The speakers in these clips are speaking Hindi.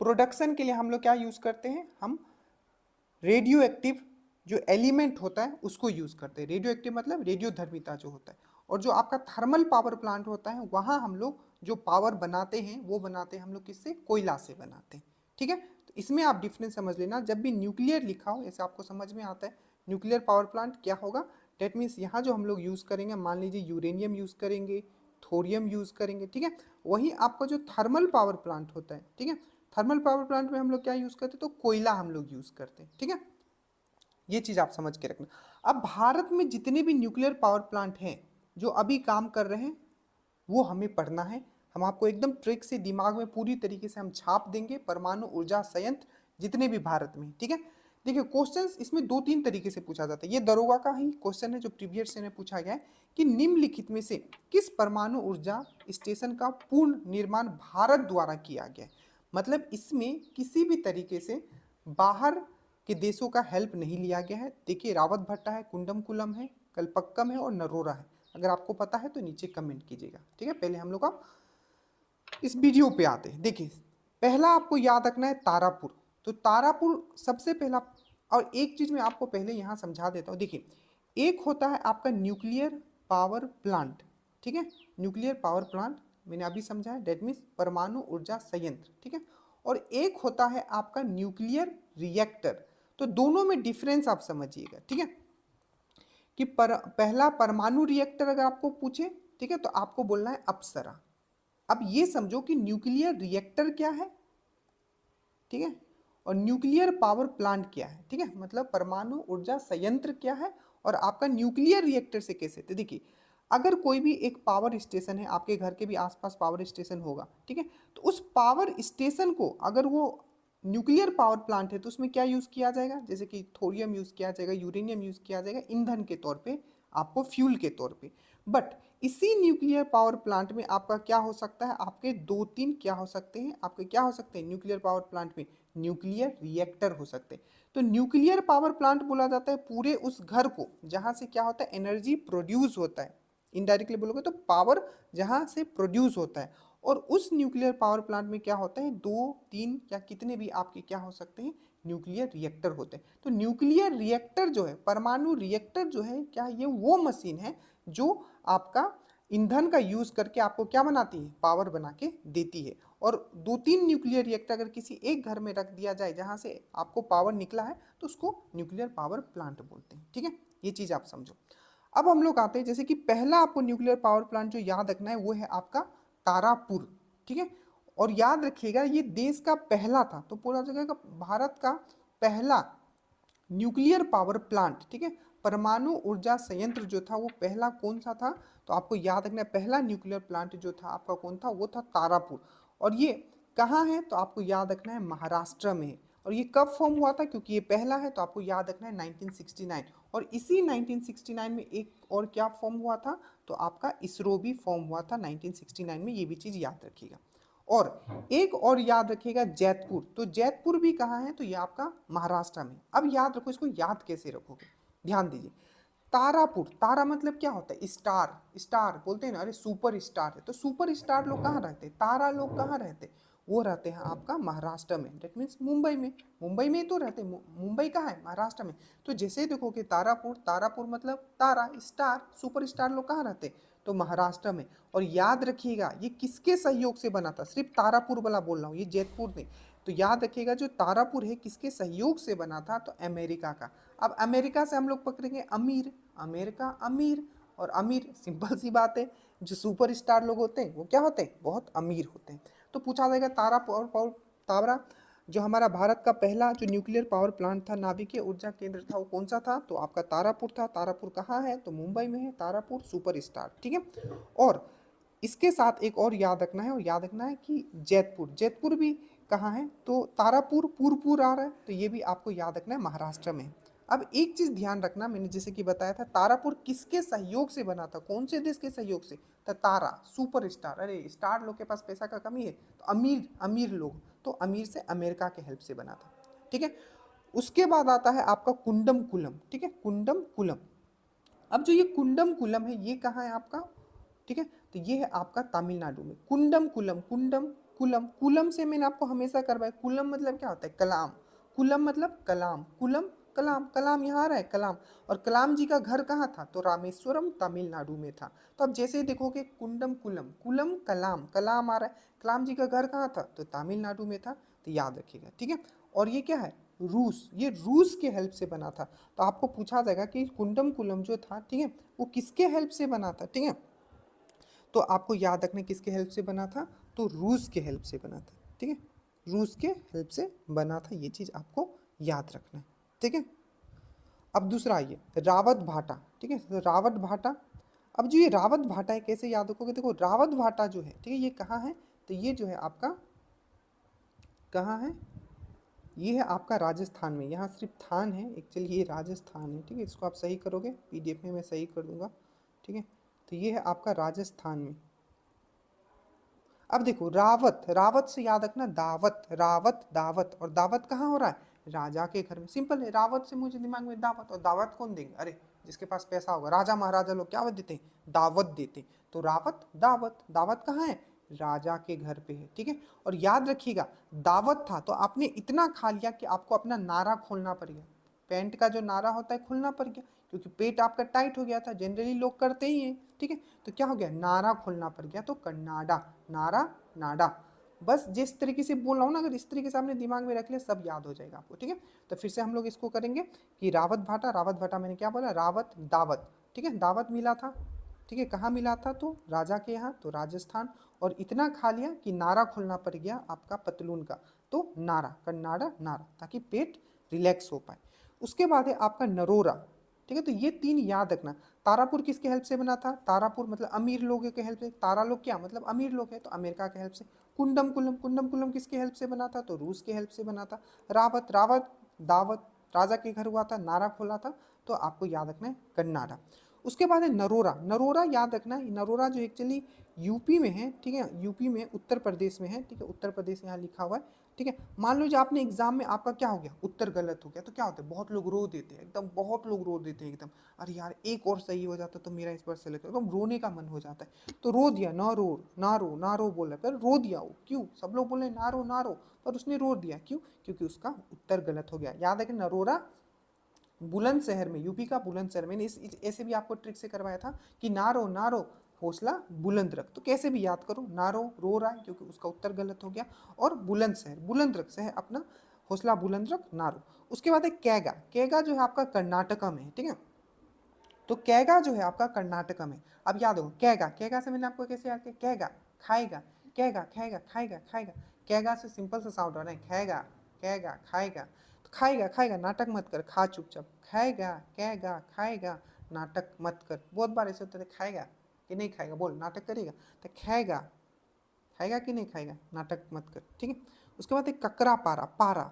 प्रोडक्शन के लिए हम लोग क्या यूज करते हैं, हम रेडियो एक्टिव जो एलिमेंट होता है उसको यूज करते हैं। रेडियो एक्टिव मतलब रेडियोधर्मिता जो होता है। और जो आपका थर्मल पावर प्लांट होता है वहां हम लोग जो पावर बनाते हैं वो बनाते हैं हम लोग किससे, कोयला से बनाते हैं। ठीक है, तो इसमें आप डिफरेंस समझ लेना, जब भी न्यूक्लियर लिखा हो ऐसे आपको समझ में आता है न्यूक्लियर पावर प्लांट क्या होगा। डेट मीन्स यहाँ जो हम लोग यूज करेंगे, मान लीजिए यूरेनियम यूज करेंगे, थोरियम यूज करेंगे। ठीक है, वहीं आपका जो थर्मल पावर प्लांट होता है, ठीक है, थर्मल पावर प्लांट में हम लोग क्या यूज करते हैं, तो कोयला हम लोग यूज करते हैं। ठीक है, ये चीज आप समझ के रखना। अब भारत में जितने भी न्यूक्लियर पावर प्लांट हैं जो अभी काम कर रहे हैं वो हमें पढ़ना है। हम आपको एकदम ट्रिक से दिमाग में पूरी तरीके से हम छाप देंगे परमाणु ऊर्जा संयंत्र जितने भी भारत में। ठीक है, देखिए क्वेश्चंस इसमें दो तीन तरीके से पूछा जाता है। ये दरोगा का ही क्वेश्चन है जो प्रीवियस से पूछा गया है कि निम्नलिखित में से किस परमाणु ऊर्जा स्टेशन का पूर्ण निर्माण भारत द्वारा किया गया है। मतलब इसमें किसी भी तरीके से बाहर के देशों का हेल्प नहीं लिया गया है। देखिए रावत भट्टा है, कुंडमकुलम है, कल्पक्कम है और नरोरा है। अगर आपको पता है तो नीचे कमेंट कीजिएगा। ठीक है, पहले हम लोग आप इस वीडियो पे आते हैं। देखिए पहला आपको याद रखना है तारापुर। तो तारापुर सबसे पहला, और एक चीज मैं आपको पहले यहां समझा देता हूं। देखिए एक होता है आपका न्यूक्लियर पावर प्लांट, ठीक है, न्यूक्लियर पावर प्लांट मैंने अभी समझा है, डेट मीन्स परमाणु ऊर्जा संयंत्र। ठीक है, और एक होता है आपका न्यूक्लियर रिएक्टर। तो दोनों में डिफरेंस आप समझिएगा। ठीक है, कि पहला परमाणु रिएक्टर अगर आपको पूछे, ठीक है, तो आपको बोलना है अप्सरा। अब ये समझो कि न्यूक्लियर रिएक्टर क्या है, ठीक है, और न्यूक्लियर पावर प्लांट क्या है। ठीक है, मतलब परमाणु ऊर्जा संयंत्र क्या है और आपका न्यूक्लियर रिएक्टर से कैसे। तो देखिए अगर कोई भी एक पावर स्टेशन है, आपके घर के भी आसपास पावर स्टेशन होगा, ठीक है, तो उस पावर स्टेशन को अगर वो न्यूक्लियर पावर प्लांट है तो उसमें क्या यूज किया जाएगा, जैसे कि थोरियम यूज किया जाएगा, यूरेनियम यूज किया जाएगा ईंधन के तौर पे, आपको फ्यूल के तौर पे। बट इसी न्यूक्लियर पावर प्लांट में आपका क्या हो सकता है, आपके दो तीन क्या हो सकते हैं, आपके क्या हो सकते हैं न्यूक्लियर पावर प्लांट में, न्यूक्लियर रिएक्टर हो सकते हैं। तो न्यूक्लियर पावर प्लांट बोला जाता है पूरे उस घर को जहां से क्या होता है, एनर्जी प्रोड्यूस होता है। इनडायरेक्टली बोलोगे तो पावर जहां से प्रोड्यूस होता है। और उस न्यूक्लियर पावर प्लांट में क्या होता है, दो तीन या कितने भी आपके क्या हो सकते हैं, न्यूक्लियर रिएक्टर होते हैं। तो न्यूक्लियर रिएक्टर जो है, परमाणु रिएक्टर जो है, क्या ये वो मशीन है जो आपका ईंधन का यूज करके आपको क्या बनाती है, पावर बना के देती है। और दो तीन न्यूक्लियर रिएक्टर अगर किसी एक घर में रख दिया जाए जहां से आपको पावर निकला है तो उसको न्यूक्लियर पावर प्लांट बोलते हैं। ठीक है, ये चीज आप समझो। अब हम लोग आते हैं, जैसे कि पहला आपको न्यूक्लियर पावर प्लांट जो याद रखना है वो है आपका तारापुर। ठीक है, और याद रखिएगा ये देश का पहला था, तो पूरा जगह का भारत का पहला न्यूक्लियर पावर प्लांट, ठीक है, परमाणु ऊर्जा संयंत्र जो था वो पहला कौन सा था, तो आपको याद रखना है पहला न्यूक्लियर प्लांट जो था आपका कौन था, वो था तारापुर। और ये कहाँ है, तो आपको याद रखना है महाराष्ट्र में है। और ये कब फॉर्म हुआ था, क्योंकि ये पहला है तो आपको याद रखना है 1969। और इसी 1969 में एक और क्या फॉर्म हुआ था, तो आपका इसरो भी फॉर्म हुआ था 1969 में, ये भी चीज याद रखिएगा। और एक और याद रखिएगा जैतपुर। तो जैतपुर भी कहाँ है, तो ये आपका महाराष्ट्र में। अब याद रखो, इसको याद कैसे रखोगे, ध्यान दीजिए। तारापुर, तारा मतलब क्या होता है, स्टार, स्टार बोलते हैं ना, अरे सुपर स्टार है, तो सुपर स्टार लोग कहाँ रहते हैं, तारा लोग कहाँ रहते हैं, वो रहते हैं आपका महाराष्ट्र में, डेट मीन्स मुंबई में। मुंबई में तो रहते हैं, मुंबई कहाँ है, महाराष्ट्र में। तो जैसे देखो कि तारापुर, तारापुर मतलब तारा, स्टार, सुपर स्टार लोग कहाँ रहते हैं, तो महाराष्ट्र में। और याद रखिएगा ये किसके सहयोग से बना था, सिर्फ तारापुर वाला बोल रहा हूँ, ये जैतपुर नहीं। तो याद रखिएगा जो तारापुर है किसके सहयोग से बना था, तो अमेरिका का। अब अमेरिका से हम लोग पकड़ेंगे अमीर, अमेरिका अमीर, और अमीर सिंपल सी बात है, जो सुपर स्टार लोग होते हैं वो क्या होते हैं, बहुत अमीर होते हैं। तो पूछा जाएगा तारा जो हमारा भारत का पहला जो न्यूक्लियर पावर प्लांट था, नाभिकीय ऊर्जा केंद्र था, वो कौन सा था, तो आपका तारापुर था। तारापुर कहाँ है, तो मुंबई में है तारापुर सुपर स्टार। ठीक है, और इसके साथ एक और याद रखना है, और याद रखना है कि जैतपुर, जैतपुर भी कहाँ है, तो तारापुर पूरपुर आ रहा है, तो ये भी आपको याद रखना है महाराष्ट्र में। अब एक चीज ध्यान रखना, मैंने जैसे कि बताया था तारापुर किसके सहयोग से बना था, कौन से देश के सहयोग से, तो तारा सुपर स्टार, अरे स्टार लोग के पास पैसा का कमी है, तो अमीर अमीर लोग, तो अमीर से अमेरिका के हेल्प से बना था। ठीक है, उसके बाद आता है आपका कुंडम कुलम। ठीक है, कुंडम कुलम। अब जो ये कुंडम कुलम है ये कहाँ है आपका, ठीक है, तो ये है आपका तमिलनाडु में। कुंडम कुलम, कुंडम कूलम, कूलम से मैंने आपको हमेशा करवाया, कूलम मतलब क्या होता है, कलाम, कूलम मतलब कलाम, कूलम कलाम, कलाम यहाँ आ रहा है कलाम, और कलाम जी का घर कहाँ था, तो रामेश्वरम तमिलनाडु में था। तो अब जैसे ही देखोगे कुंडम कुलम, कुलम कलाम, कलाम आ रहा है, कलाम जी का घर कहाँ था, तो तमिलनाडु में था, तो याद रखिएगा, ठीक है। और ये क्या है, रूस, ये रूस के हेल्प से बना था। तो आपको पूछा जाएगा कि कुंडम कुलम जो था, ठीक है, वो किसके हेल्प से बना था, ठीक है, तो आपको याद रखना किसके हेल्प से बना था, तो रूस के हेल्प से बना था, ठीक है, रूस के हेल्प से बना था, ये चीज़ आपको याद रखना है, ठीक है। अब दूसरा आइए रावत भाटा, ठीक है, तो रावत भाटा, अब जो ये रावत भाटा है कैसे याद रखोगे, देखो रावत भाटा जो है, ठीक है, ये कहाँ है, तो ये जो है आपका कहाँ है, ये है आपका राजस्थान में, यहाँ सिर्फ थान है एक्चुअली, ये राजस्थान है, ठीक है, इसको आप सही करोगे, पीडीएफ में मैं सही कर दूंगा, ठीक है, तो ये है आपका राजस्थान में। अब देखो रावत, रावत से याद रखना दावत, रावत दावत, और दावत कहाँ हो रहा है, राजा के घर में, सिंपल है, रावत से मुझे दिमाग में दावत, और दावत कौन देंगे, अरे जिसके पास पैसा होगा, राजा महाराजा लोग क्या देते हैं, दावत देते हैं, तो रावत दावत, दावत कहाँ है, राजा के घर पे है, ठीक है। और याद रखिएगा दावत था तो आपने इतना खा लिया कि आपको अपना नारा खोलना पड़ गया, पैंट का जो नारा होता है खुलना पड़ गया, क्योंकि पेट आपका टाइट हो गया था, जनरली लोग करते ही हैं, ठीक है, तो क्या हो गया, नारा खोलना पड़ गया, तो कन्नाडा, नारा नाडा, बस जिस तरीके से बोल रहा हूँ ना, अगर इस तरीके से आपने दिमाग में रख लिया सब याद हो जाएगा आपको, ठीक है। तो फिर से हम लोग इसको करेंगे कि रावत भाटा, रावत भाटा मैंने क्या बोला, रावत दावत, ठीक है, दावत मिला था, ठीक है, कहाँ मिला था, तो राजा के यहाँ, तो राजस्थान, और इतना खा लिया कि नारा खोलना पड़ गया आपका पतलून का, तो नारा, कन्नाडा नारा, ताकि पेट रिलैक्स हो पाए। उसके बाद है आपका नरोरा, ठीक है, तो ये तीन याद रखना। तारापुर किसके हेल्प से बना था, तारापुर मतलब अमीर लोगों के हेल्प से, तारा लोग क्या मतलब अमीर लोग है, तो अमेरिका के हेल्प से। कुंडम कुलम, कुंडम कुलम किसके हेल्प से बना था, तो रूस के हेल्प से बना था। रावत, रावत दावत, राजा के घर हुआ था, नारा खोला था, तो आपको याद रखना है कन्नाडा। उसके बाद है नरोरा, नरोरा याद रखना है, नरोरा जो एक्चुअली यूपी में है, ठीक है, यूपी में उत्तर प्रदेश में है, ठीक है, उत्तर प्रदेश यहाँ लिखा हुआ है, ठीक है। मान लो जो आपने एग्जाम में आपका क्या हो गया, उत्तर गलत हो गया, तो क्या होता है, बहुत लोग रो देते हैं, एकदम बहुत लोग रो देते हैं एकदम, अरे यार एक और सही हो जाता तो मेरा इस बार सेलेक्ट, एकदम रोने का मन हो जाता है, तो रो दिया, ना रो ना रो ना रो बोला, पर रो दिया वो, क्यों, सब लोग बोले ना रो ना रो, पर उसने रो दिया, क्यों, क्योंकि उसका उत्तर गलत हो गया। याद है कि नरोरा बुलंदशहर में, यूपी का बुलंदशहर, मैंने ऐसे भी आपको ट्रिक से करवाया था कि नारो नारो हौसला बुलंद रख, तो कैसे भी याद करो, नारो रो रहा है क्योंकि उसका उत्तर गलत हो गया, और बुलंदशहर बुलंद रख से है अपना हौसला बुलंद रख, नारो। उसके बाद है कैगा, कैगा जो है आपका कर्नाटका में है, ठीक है, तो कैगा जो है आपका कर्नाटका में। अब याद हो कैगा, कैगा से मैंने आपको कैसे याद किया, कैगा खाएगा, कैगा खाएगा, खाएगा खाएगा, कैगा से सिंपल सा साउंड हो रहा है, खाएगा कैगा खाएगा, तो खाएगा खाएगा नाटक मत कर, खा चुपचाप, खाएगा कैगा खाएगा नाटक मत कर, बहुत बार ऐसे होता है, खाएगा कि नहीं खाएगा, बोल नाटक करेगा, तो खाएगा, खाएगा कि नहीं खाएगा, नाटक मत कर, ठीक है। उसके बाद एक ककरा पारा, पारा,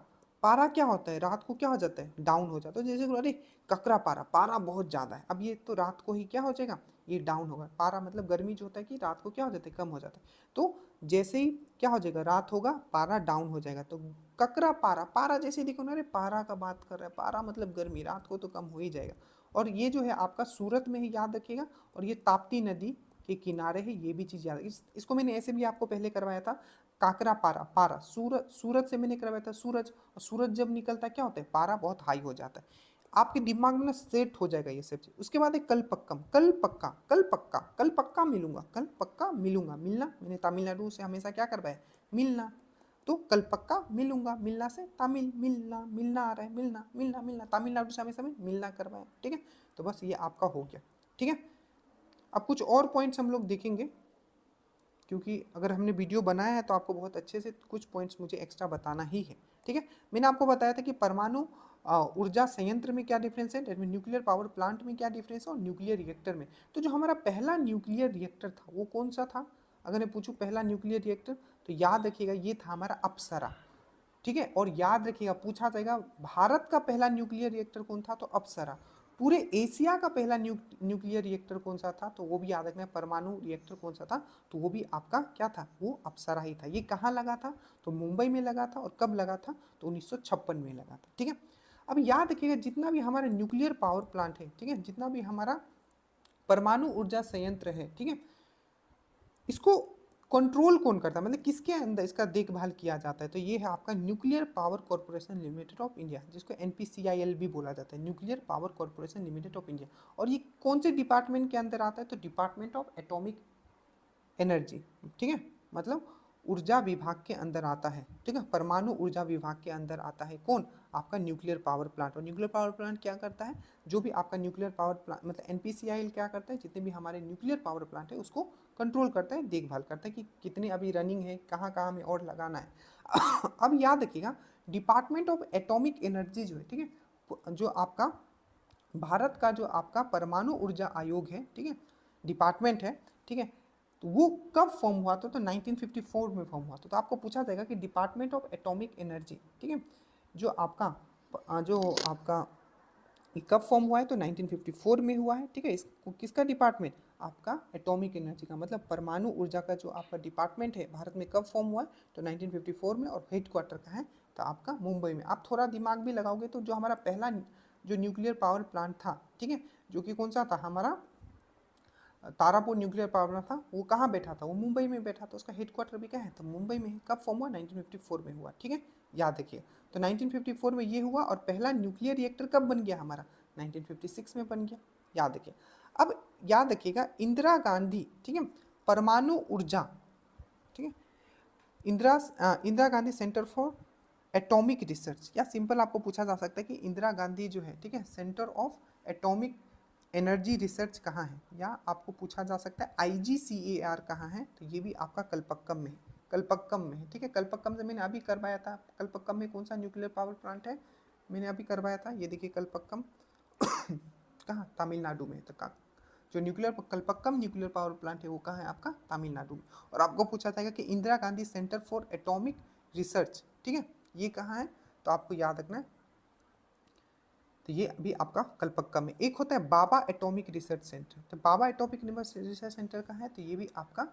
पारा क्या होता है, रात को क्या हो जाता है, डाउन हो जाता है, जैसे अरे ककरा पारा, पारा बहुत ज़्यादा है, अब ये तो रात को ही क्या हो जाएगा, ये डाउन होगा, पारा मतलब गर्मी जो होता है कि रात को क्या हो जाता है, कम हो जाता है, तो जैसे ही क्या हो जाएगा, रात होगा पारा डाउन हो जाएगा, तो ककरा पारा, पारा जैसे देखो ना, अरे पारा का बात कर रहा है, पारा मतलब गर्मी, रात को तो कम हो ही जाएगा। और ये जो है आपका सूरत में ही याद रखिएगा, और ये ताप्ती नदी के किनारे है, ये भी चीज़ याद, इसको मैंने ऐसे भी आपको पहले करवाया था, काकरा पारा, पारा सूरज, सूरज से मैंने करवाया था सूरज, और सूरज जब निकलता है क्या होता है, पारा बहुत हाई हो जाता है, आपके दिमाग में ना सेट हो जाएगा ये सब चीज़। उसके बाद है कल पक्कम, कल पक्का, कल पक्का, कल पक्का मिलूंगा, कल पक्का मिलूंगा, मिलना मैंने तमिलनाडु से हमेशा क्या करवाया, मिलना, तो कल पक्का मिलूंगा, मिलना से तमिल, मिलना, मिलना आ रहा है, मिलना मिलना मिलना, तमिलनाडु से हमेशा में मिलना करवाया, ठीक है, तो बस ये आपका हो गया, ठीक है। अब कुछ और पॉइंट्स हम लोग देखेंगे, क्योंकि अगर हमने वीडियो बनाया है तो आपको बहुत अच्छे से कुछ पॉइंट्स मुझे एक्स्ट्रा बताना ही है, ठीक है। मैंने आपको बताया था कि परमाणु ऊर्जा संयंत्र में क्या डिफरेंस है, that mean nuclear power plant में क्या डिफरेंस है, और न्यूक्लियर रिएक्टर में। तो जो हमारा पहला न्यूक्लियर रिएक्टर था वो कौन सा था, अगर मैं पूछूं पहला न्यूक्लियर रिएक्टर, तो याद रखिएगा ये था हमारा अप्सरा, ठीक है। और याद रखिएगा पूछा जाएगा भारत का पहला न्यूक्लियर रिएक्टर कौन था, तो अप्सरा। पूरे एशिया का पहला न्यूक्लियर रिएक्टर कौन सा था, तो वो भी याद रखना है, परमाणु रिएक्टर कौन सा था, तो वो भी आपका क्या था, वो अप्सरा ही था। ये कहाँ लगा था, तो मुंबई में लगा था, और कब लगा था, तो 1956 में लगा था, ठीक है। अब याद रखिएगा जितना भी हमारा न्यूक्लियर पावर प्लांट है, ठीक है, जितना भी हमारा परमाणु ऊर्जा संयंत्र है, ठीक है, इसको कंट्रोल कौन करता है, मतलब किसके अंदर इसका देखभाल किया जाता है, तो ये है आपका nuclear power corporation limited of India, जिसको NPCIL भी बोला जाता है, nuclear power corporation limited of India. और ये कौन से डिपार्टमेंट के अंदर आता है, तो डिपार्टमेंट ऑफ एटॉमिक एनर्जी, ठीक है, मतलब ऊर्जा विभाग के अंदर आता है, ठीक है, परमाणु ऊर्जा विभाग के अंदर आता है कौन, आपका न्यूक्लियर पावर प्लांट। और न्यूक्लियर पावर प्लांट क्या करता है, जो भी आपका न्यूक्लियर पावर प्लांट मतलब NPCIL क्या करता है, जितने भी हमारे न्यूक्लियर पावर प्लांट है उसको कंट्रोल करता है, देखभाल करता है कि कितने अभी रनिंग है, कहाँ कहाँ हमें और लगाना है। अब याद रखिएगा, डिपार्टमेंट ऑफ एटॉमिक एनर्जी जो है, ठीक है, जो आपका भारत का जो आपका परमाणु ऊर्जा आयोग है, ठीक है, डिपार्टमेंट है, ठीक है, तो वो कब फॉर्म हुआ था, तो 1954 में फॉर्म हुआ था। तो आपको पूछा जाएगा कि डिपार्टमेंट ऑफ एटॉमिक एनर्जी, ठीक है, जो आपका ये कब फॉर्म हुआ है, तो 1954 में हुआ है, ठीक है। इसको किसका डिपार्टमेंट, आपका एटॉमिक एनर्जी का, मतलब परमाणु ऊर्जा का जो आपका डिपार्टमेंट है भारत में कब फॉर्म हुआ है, तो 1954 में। और हेडक्वार्टर का है तो आपका मुंबई में। आप थोड़ा दिमाग भी लगाओगे तो जो हमारा पहला जो न्यूक्लियर पावर प्लांट था, ठीक है, जो कि कौन सा था, हमारा तारापुर न्यूक्लियर पावर प्लांट था, वो कहाँ बैठा था, वो मुंबई में बैठा था, उसका हेडक्वार्टर भी क्या है, तो मुंबई में है। कब फॉर्म हुआ, 1954 में हुआ, ठीक है, याद रखिए। तो 1954 में ये हुआ, और पहला न्यूक्लियर रिएक्टर कब बन गया हमारा, 1956 में बन गया, याद रखिए। अब याद रखिएगा, इंदिरा गांधी, ठीक है, परमाणु ऊर्जा, ठीक है, Indira Gandhi centre for atomic research, या सिंपल आपको पूछा जा सकता है कि इंदिरा गांधी जो है, ठीक है, centre of atomic energy research कहाँ है, या आपको पूछा जा सकता है IGCAR कहाँ है, तो ये भी आपका कलपक्कम में है, कलपक्कम में है, ठीक है। कलपक्कम से मैंने अभी करवाया था, कलपक्कम में कौन सा न्यूक्लियर पावर प्लांट है, मैंने अभी करवाया था, ये देखिए कलपक्कम कहाँ, तमिलनाडु में। तो कहाँ, जो कलपक्कम न्यूक्लियर पावर प्लांट है वो कहाँ है, आपका तमिलनाडु में। और आपको पूछा जाएगा कि Indira Gandhi centre for atomic research, ठीक है, ये कहाँ है, तो आपको याद रखना है, तो ये अभी आपका कलपक्कम में। एक होता है बाबा एटॉमिक रिसर्च सेंटर, तो बाबा एटॉमिक रिसर्च सेंटर कहाँ है, तो ये भी आपका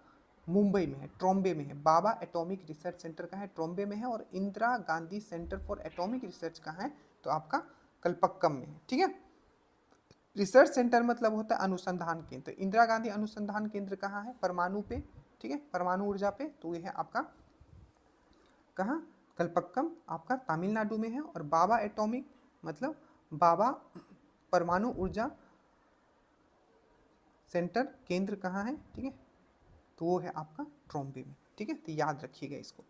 मुंबई में है, ट्रॉम्बे में है। बाबा एटॉमिक रिसर्च सेंटर कहाँ है, ट्रॉम्बे में है। और Indira Gandhi centre for atomic research कहाँ है, तो आपका कलपक्कम में है, ठीक है। रिसर्च सेंटर मतलब होता है अनुसंधान केंद्र। तो इंदिरा गांधी अनुसंधान केंद्र कहाँ है, परमाणु पे, ठीक है, परमाणु ऊर्जा पे, तो ये है आपका कहाँ, कलपक्कम, आपका तमिलनाडु में है। और बाबा एटॉमिक मतलब बाबा परमाणु ऊर्जा सेंटर केंद्र कहाँ है, ठीक है, तो वो है आपका ट्रॉम्बे में, ठीक है, तो याद रखिएगा इसको।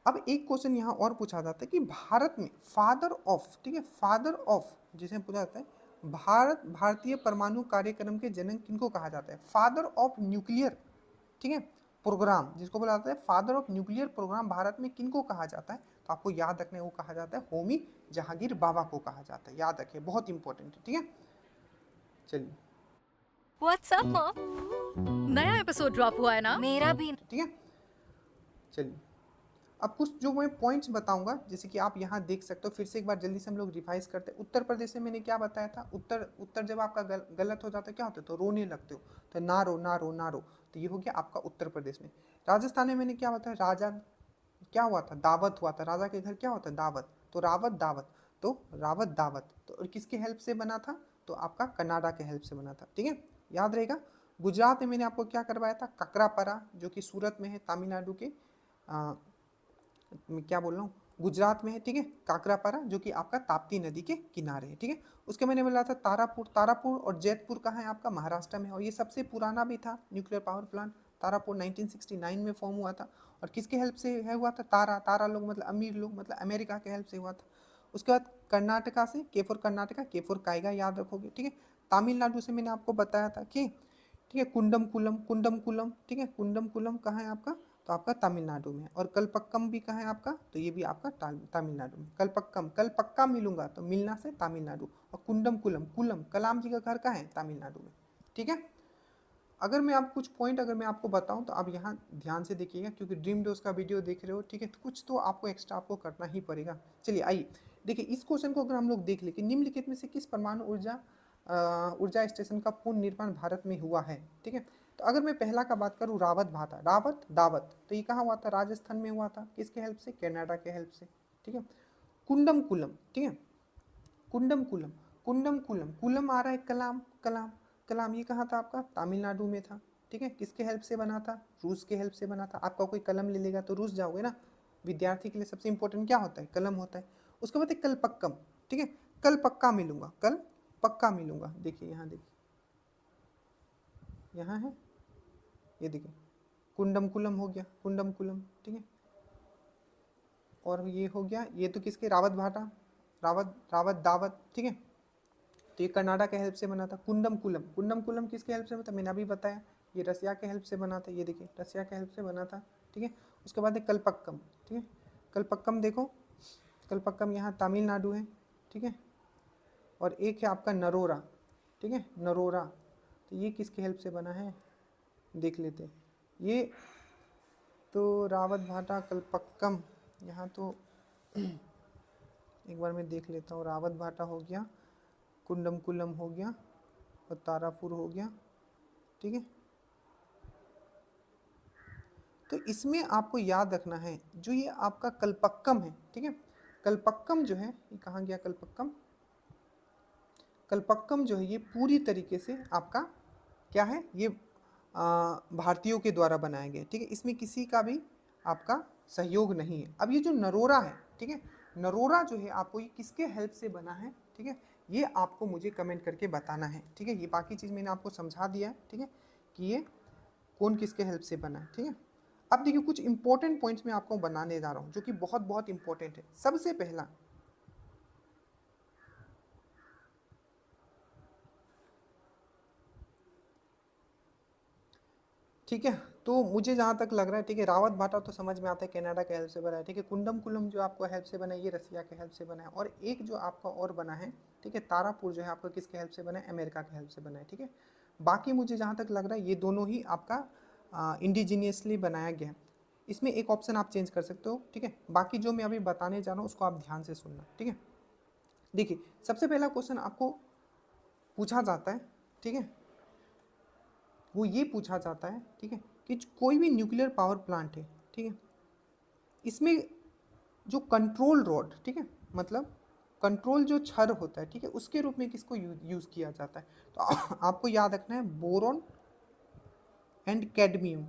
अब एक क्वेश्चन यहाँ और पूछा जाता है कि भारत में फादर ऑफ, ठीक है, फादर ऑफ जिसे पूछा जाता है, भारतीय परमाणु कार्यक्रम के जनक किनको कहा जाता है, फादर ऑफ न्यूक्लियर, ठीक है, प्रोग्राम जिसको बोला जाता है father of nuclear program, Bharat में किनको कहा जाता है, तो आपको याद रखना है, वो कहा जाता है होमी जहांगीर बाबा को कहा जाता है, याद रखिए, बहुत इंपॉर्टेंट है, ठीक है। चलिए, व्हाट्सअप मॉम, नया एपिसोड ड्रॉप हुआ है ना, मेरा भी। ठीक है, चलिए। अब कुछ जो मैं पॉइंट्स बताऊंगा, जैसे कि आप यहाँ देख सकते हो, फिर से एक बार जल्दी से हम लोग रिवाइज करते हैं। उत्तर प्रदेश में मैंने क्या बताया था, उत्तर उत्तर जब आपका गलत हो जाता है क्या होता है, तो रोने लगते हो, तो ना रो ना रो ना रो, तो ये हो गया आपका उत्तर प्रदेश में। राजस्थान में मैंने क्या बताया, राजा क्या हुआ था, दावत हुआ था, राजा के घर क्या होता है, दावत, तो रावत दावत, तो रावत दावत, तो और किसके हेल्प से बना था, तो आपका कनाडा के हेल्प से बना था, ठीक है, याद रहेगा। गुजरात में मैंने आपको क्या करवाया था, ककरापरा, जो कि सूरत में है, तमिलनाडु के मैं क्या बोल रहा हूँ, गुजरात में है, ठीक है, काकरापारा, जो कि आपका ताप्ती नदी के किनारे है, ठीक है। उसके मैंने बोला था तारापुर, तारापुर और जैतपुर कहाँ है, आपका महाराष्ट्र में। और ये सबसे पुराना भी था न्यूक्लियर पावर प्लांट, तारापुर 1969 में फॉर्म हुआ था। और किसके हेल्प से है हुआ था, तारा, तारा लोग मतलब अमीर लोग, मतलब अमेरिका के हेल्प से हुआ था। उसके बाद कर्नाटका से, के फॉर कर्नाटका, के फॉर काइगा, याद रखोगे, ठीक है। तमिलनाडु से मैंने आपको बताया था कि, ठीक है, कुंडम कुलम, कुंडम कुलम, ठीक है, कुंडम कुलम कहाँ है आपका, तो आपका तमिलनाडु में। और कलपक्कम भी कहाँ है आपका, तो ये भी आपका तमिलनाडु में। कलपक्कम, कल पक्का मिलूंगा, तो मिलना से तमिलनाडु। और कुंडम कुलम, कुलम कलाम जी का घर कहाँ है, तमिलनाडु में, ठीक है। अगर मैं आप कुछ पॉइंट अगर मैं आपको बताऊं, तो आप यहाँ ध्यान से देखिएगा, क्योंकि ड्रीम डोज का वीडियो देख रहे हो, ठीक है, तो कुछ तो आपको एक्स्ट्रा आपको करना ही पड़ेगा। चलिए आइए देखिए, इस क्वेश्चन को अगर हम लोग देख ले कि निम्नलिखित में से किस परमाणु ऊर्जा स्टेशन का पूर्ण निर्माण भारत में हुआ है, ठीक है। तो अगर मैं पहला का बात करूँ, रावत भाता, रावत दावत, तो ये कहाँ हुआ था, राजस्थान में हुआ था, किसके हेल्प से, कनाडा के हेल्प से, ठीक है। कुंडम कुलम, ठीक है, कुंडम कुलम, कुंडम कुलम, कुलम आ रहा है कलाम, कलाम, कलाम ये कहाँ था आपका, तमिलनाडु में था, ठीक है, किसके हेल्प से बना था? रूस के हेल्प से बना था। आपका कोई कलम ले लेगा तो रूस जाओगे ना। विद्यार्थी के लिए सबसे इंपॉर्टेंट क्या होता है? कलम होता है। उसके बाद है कलपक्कम, ठीक है, कल पक्का मिलूंगा, कल पक्का मिलूंगा। देखिए यहाँ, देखिए यहाँ है, ये देखिए कुंडम कुलम हो गया, कुंडम कुलम, ठीक है। और ये हो गया, ये तो किसके? रावत भाटा, रावत रावत दावत, ठीक है। तो ये कर्नाटक के हेल्प से बना था। कुंडम कुलम, कुंडम कुलम किसके हेल्प से बना था? मैंने अभी बताया, ये रसिया के हेल्प से बना था। ये देखिए रसिया के हेल्प से बना था, ठीक है। उसके बाद है कलपक्कम, ठीक है। कलपक्कम देखो, कलपक्कम यहाँ तमिलनाडु है, ठीक है। और एक है आपका नरोरा, ठीक है, नरोरा। तो ये किसके हेल्प से बना है? देख लेते हैं। ये तो रावत भाटा कलपक्कम, यहाँ तो एक बार मैं देख लेता हूँ। रावत भाटा हो गया, कुंडम कुलम हो गया और तारापुर हो गया, ठीक है। तो इसमें आपको याद रखना है जो ये आपका कलपक्कम है, ठीक है। कलपक्कम जो है ये कहाँ गया? कलपक्कम, कलपक्कम जो है ये पूरी तरीके से आपका क्या है? ये भारतीयों के द्वारा बनाया गया, ठीक है। इसमें किसी का भी आपका सहयोग नहीं है। अब ये जो नरोरा है, ठीक है, नरोरा जो है आपको ये किसके हेल्प से बना है, ठीक है, ये आपको मुझे कमेंट करके बताना है, ठीक है। ये बाकी चीज़ मैंने आपको समझा दिया है, ठीक है, कि ये कौन किसके हेल्प से बना है, ठीक है। अब देखिए कुछ इंपॉर्टेंट पॉइंट्स मैं आपको बनाने जा रहा हूँ जो कि बहुत बहुत इंपॉर्टेंट है। सबसे पहला, ठीक है, तो मुझे जहाँ तक लग रहा है, ठीक है, रावत भाटा तो समझ में आता है कनाडा के हेल्प से बना है, ठीक है। कुंडम कुलम जो आपको हेल्प से बना है ये रसिया के हेल्प से बना है। और एक जो आपका और बना है, ठीक है, तारापुर जो है आपका किसके हेल्प से बना है? अमेरिका के हेल्प से बना है, ठीक है। बाकी मुझे जहाँ तक लग रहा है ये दोनों ही आपका इंडिजीनियसली बनाया गया है। इसमें एक ऑप्शन आप चेंज कर सकते हो, ठीक है। बाकी जो मैं अभी बताने जा रहा हूँ उसको आप ध्यान से सुनना, ठीक है। देखिए सबसे पहला क्वेश्चन आपको पूछा जाता है, ठीक है, वो ये पूछा जाता है, ठीक है, कि कोई भी न्यूक्लियर पावर प्लांट है, ठीक है, इसमें जो कंट्रोल रॉड, ठीक है, मतलब कंट्रोल जो छड़ होता है, ठीक है, उसके रूप में किसको यूज़ किया जाता है? तो आपको याद रखना है बोरॉन एंड कैडमियम,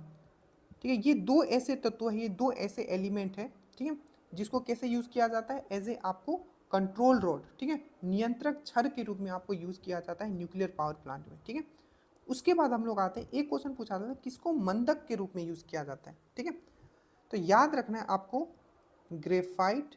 ठीक है। ये दो ऐसे तत्व है, ये दो ऐसे एलिमेंट है, ठीक है, जिसको कैसे यूज़ किया जाता है? एज ए आपको कंट्रोल रॉड, ठीक है, नियंत्रक छड़ के रूप में आपको यूज़ किया जाता है न्यूक्लियर पावर प्लांट में, ठीक है। उसके बाद हम लोग आते हैं, एक क्वेश्चन पूछा जाता है किसको मंदक के रूप में यूज़ किया जाता है, ठीक है। तो याद रखना है आपको graphite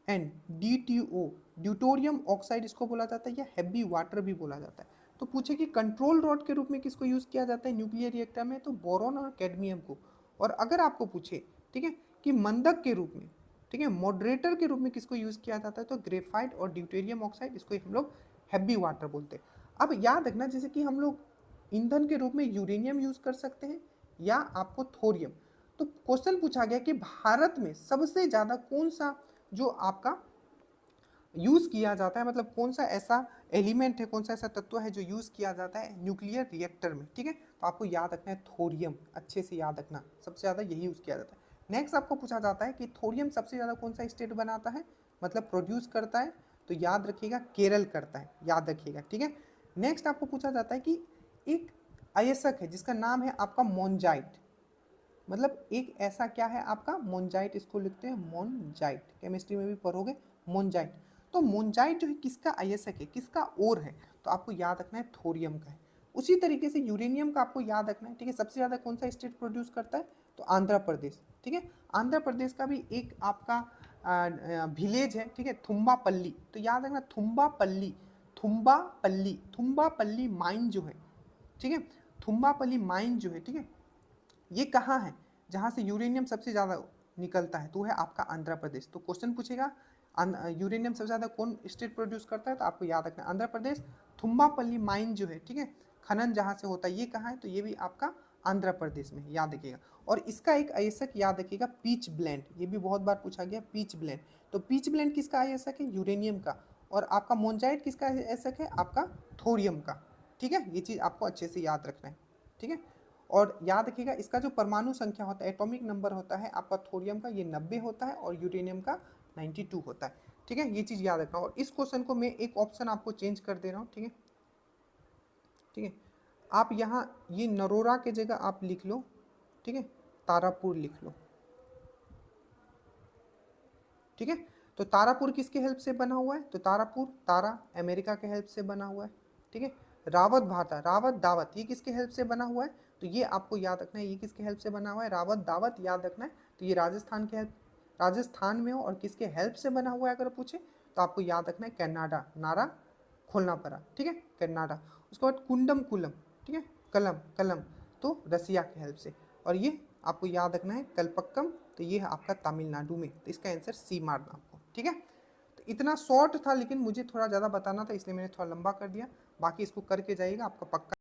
and DTO, deuterium oxide इसको बोला जाता है, या हैवी वाटर भी बोला जाता है। तो पूछे कि कंट्रोल रॉड के रूप में किसको यूज़ किया जाता है न्यूक्लियर रिएक्टर में? तो बोरॉन और कैडमियम को। और अगर आपको पूछे, ठीक है, कि मंदक के रूप में, ठीक है, मॉडरेटर के रूप में किसको यूज़ किया जाता है? तो ग्रेफाइट और ड्यूटेरियम ऑक्साइड, इसको हम लोग हैवी वाटर बोलते हैं। अब याद रखना जैसे कि हम लोग ईंधन के रूप में यूरेनियम यूज़ कर सकते हैं या आपको थोरियम। तो क्वेश्चन पूछा गया कि भारत में सबसे ज़्यादा कौन सा जो आपका यूज़ किया जाता है, मतलब कौन सा ऐसा एलिमेंट है, कौन सा ऐसा तत्व है जो यूज़ किया जाता है न्यूक्लियर रिएक्टर में, ठीक है। तो आपको याद रखना है थोरियम, अच्छे से याद रखना, सबसे ज़्यादा यही यूज़ किया जाता है। नेक्स्ट आपको पूछा जाता है कि थोरियम सबसे ज़्यादा कौन सा स्टेट बनाता है, मतलब प्रोड्यूस करता है? तो याद रखिएगा केरल करता है, याद रखिएगा, ठीक है। नेक्स्ट आपको पूछा जाता है कि एक अयस्क है जिसका नाम है आपका मोनजाइट, मतलब एक ऐसा क्या है आपका मोनजाइट, इसको लिखते हैं मोनजाइट, केमिस्ट्री में भी पढ़ोगे मोनजाइट। तो मोनजाइट जो है किसका अयस्क है, किसका ओर है? तो आपको याद रखना है थोरियम का है। उसी तरीके से यूरेनियम का आपको याद रखना है, ठीक है। सबसे ज़्यादा कौन सा स्टेट प्रोड्यूस करता है? तो आंध्र प्रदेश, ठीक है। आंध्र प्रदेश का भी एक आपका विलेज है, ठीक है, थुम्बापल्ली। तो याद रखना थुम्बापल्ली, थुम्बापल्ली, थुम्बापल्ली माइन जो है, ठीक है, थुम्बापल्ली माइन जो है, ठीक है, ये कहाँ है जहाँ से यूरेनियम सबसे ज़्यादा निकलता है? तो है आपका आंध्र प्रदेश। तो क्वेश्चन पूछेगा यूरेनियम सबसे ज़्यादा कौन स्टेट प्रोड्यूस करता है? तो आपको याद रखना आंध्र प्रदेश। थुम्बापल्ली माइन जो है, ठीक है, खनन जहाँ से होता है, ये कहाँ है? तो ये भी आपका आंध्र प्रदेश में, याद रखिएगा। और इसका एक अयस्क याद रखिएगा पीच ब्लेंड, ये भी बहुत बार पूछा गया पीच ब्लेंड। तो पीच ब्लेंड किसका अयस्क है? यूरेनियम का। और आपका मोनजाइट किसका अयस्क है? आपका थोरियम का, ठीक है। ये चीज़ आपको अच्छे से याद रखना है, ठीक है। और याद रखिएगा इसका जो परमाणु संख्या होता है, एटॉमिक नंबर होता है आपका थोरियम का, ये 90 होता है और यूरेनियम का 92 होता है, ठीक है। ये चीज़ याद रखना। और इस क्वेश्चन को मैं एक ऑप्शन आपको चेंज कर दे रहा हूँ, ठीक है, ठीक है। आप यहाँ ये नरोरा के जगह आप लिख लो, ठीक है, तारापुर लिख लो, ठीक है। तो तारापुर किसके हेल्प से बना हुआ है? तो तारापुर, तारा अमेरिका के हेल्प से बना हुआ है, ठीक है। रावत भाता, रावत दावत, ये किसके हेल्प से बना हुआ है? तो ये आपको याद रखना है, ये किसके हेल्प से बना हुआ है? रावत दावत याद रखना है। तो ये राजस्थान के हेल्प, राजस्थान में हो और किसके हेल्प से बना हुआ है अगर पूछे तो आपको याद रखना है कनाडा, नारा खोलना पड़ा, ठीक है, कनाडा। उसके बाद कुंडम कुलम, ठीक है, कलम कलम, तो रसिया के हेल्प से। और ये आपको याद रखना है कलपक्कम, तो ये है आपका तमिलनाडु में। तो इसका आंसर सी मारना आपको, ठीक है। तो इतना शॉर्ट था लेकिन मुझे थोड़ा ज़्यादा बताना था इसलिए मैंने थोड़ा लंबा कर दिया। बाकी इसको करके जाइएगा, आपका पक्का